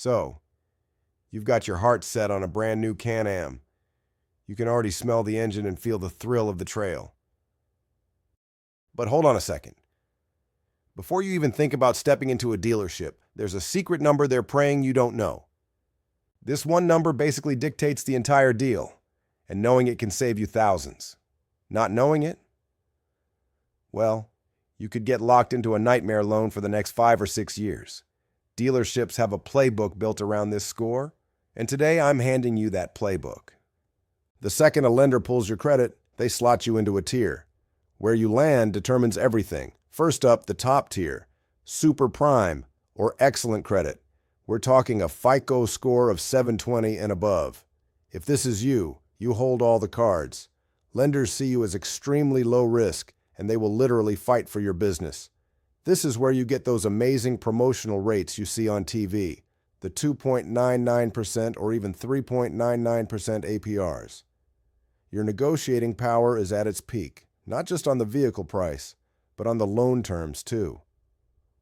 So, you've got your heart set on a brand new Can-Am. You can already smell the engine and feel the thrill of the trail. But hold on a second. Before you even think about stepping into a dealership, there's a secret number they're praying you don't know. This one number basically dictates the entire deal, and knowing it can save you thousands. Not knowing it? Well, you could get locked into a nightmare loan for the next 5 or 6 years. Dealerships have a playbook built around this score, and today I'm handing you that playbook. The second a lender pulls your credit, they slot you into a tier. Where you land determines everything. First up, the top tier, super prime or excellent credit. We're talking a FICO score of 720 and above. If this is you, you hold all the cards. Lenders see you as extremely low risk, and they will literally fight for your business. This is where you get those amazing promotional rates you see on TV, the 2.99% or even 3.99% APRs. Your negotiating power is at its peak, not just on the vehicle price, but on the loan terms too.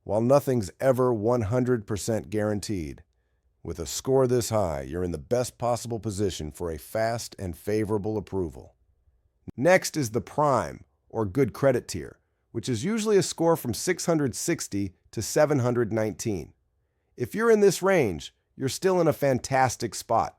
While nothing's ever 100% guaranteed, with a score this high, you're in the best possible position for a fast and favorable approval. Next is the prime, or good credit tier, which is usually a score from 660 to 719. If you're in this range, you're still in a fantastic spot.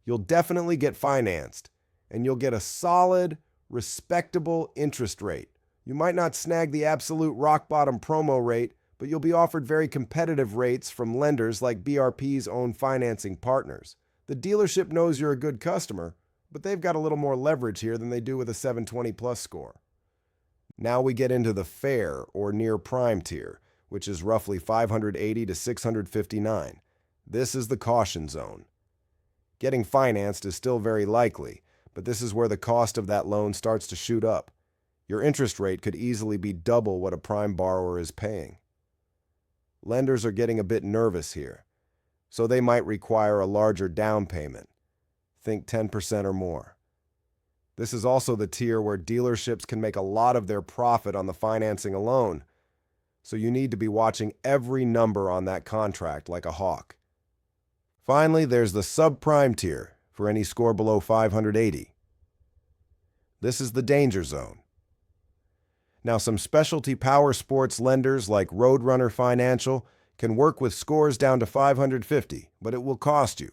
You'll definitely get financed, and you'll get a solid, respectable interest rate. You might not snag the absolute rock-bottom promo rate, but you'll be offered very competitive rates from lenders like BRP's own financing partners. The dealership knows you're a good customer, but they've got a little more leverage here than they do with a 720-plus score. Now we get into the fair or near prime tier, which is roughly 580 to 659. This is the caution zone. Getting financed is still very likely, but this is where the cost of that loan starts to shoot up. Your interest rate could easily be double what a prime borrower is paying. Lenders are getting a bit nervous here, so they might require a larger down payment. Think 10% or more. This is also the tier where dealerships can make a lot of their profit on the financing alone, so you need to be watching every number on that contract like a hawk. Finally, there's the subprime tier for any score below 580. This is the danger zone. Now, some specialty power sports lenders like Roadrunner Financial can work with scores down to 550, but it will cost you.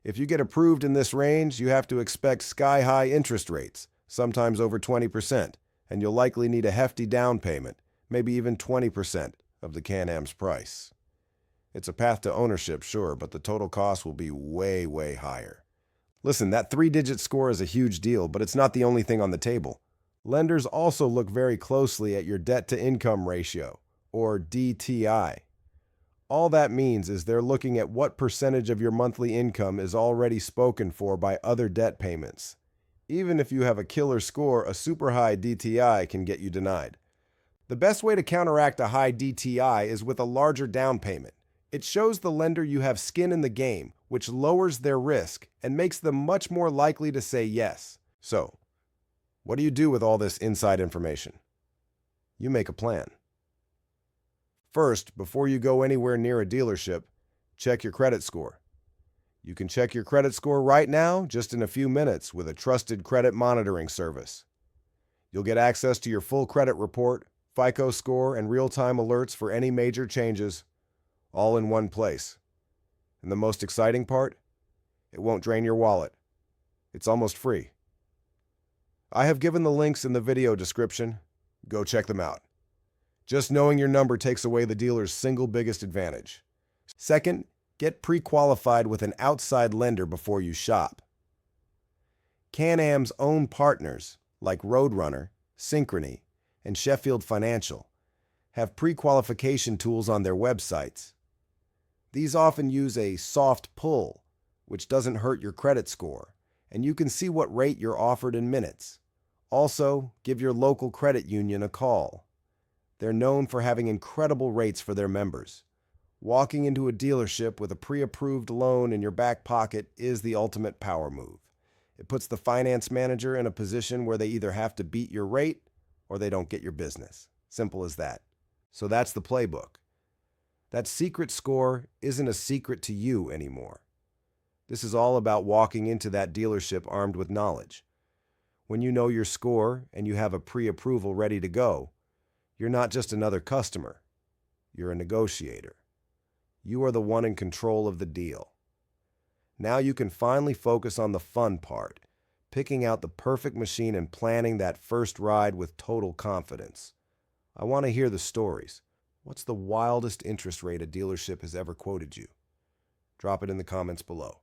If you get approved in this range, you have to expect sky-high interest rates, sometimes over 20%, and you'll likely need a hefty down payment, maybe even 20% of the Can-Am's price. It's a path to ownership, sure, but the total cost will be way, way higher. Listen, that 3-digit score is a huge deal, but it's not the only thing on the table. Lenders also look very closely at your debt-to-income ratio, or DTI. All that means is they're looking at what percentage of your monthly income is already spoken for by other debt payments. Even if you have a killer score, a super high DTI can get you denied. The best way to counteract a high DTI is with a larger down payment. It shows the lender you have skin in the game, which lowers their risk and makes them much more likely to say yes. So, what do you do with all this inside information? You make a plan. First, before you go anywhere near a dealership, check your credit score. You can check your credit score right now, just in a few minutes, with a trusted credit monitoring service. You'll get access to your full credit report, FICO score, and real-time alerts for any major changes, all in one place. And the most exciting part? It won't drain your wallet. It's almost free. I have given the links in the video description. Go check them out. Just knowing your number takes away the dealer's single biggest advantage. Second, get pre-qualified with an outside lender before you shop. Can-Am's own partners, like Roadrunner, Synchrony, and Sheffield Financial, have pre-qualification tools on their websites. These often use a soft pull, which doesn't hurt your credit score, and you can see what rate you're offered in minutes. Also, give your local credit union a call. They're known for having incredible rates for their members. Walking into a dealership with a pre-approved loan in your back pocket is the ultimate power move. It puts the finance manager in a position where they either have to beat your rate or they don't get your business. Simple as that. So that's the playbook. That secret score isn't a secret to you anymore. This is all about walking into that dealership armed with knowledge. When you know your score and you have a pre-approval ready to go, you're not just another customer. You're a negotiator. You are the one in control of the deal. Now you can finally focus on the fun part, picking out the perfect machine and planning that first ride with total confidence. I want to hear the stories. What's the wildest interest rate a dealership has ever quoted you? Drop it in the comments below.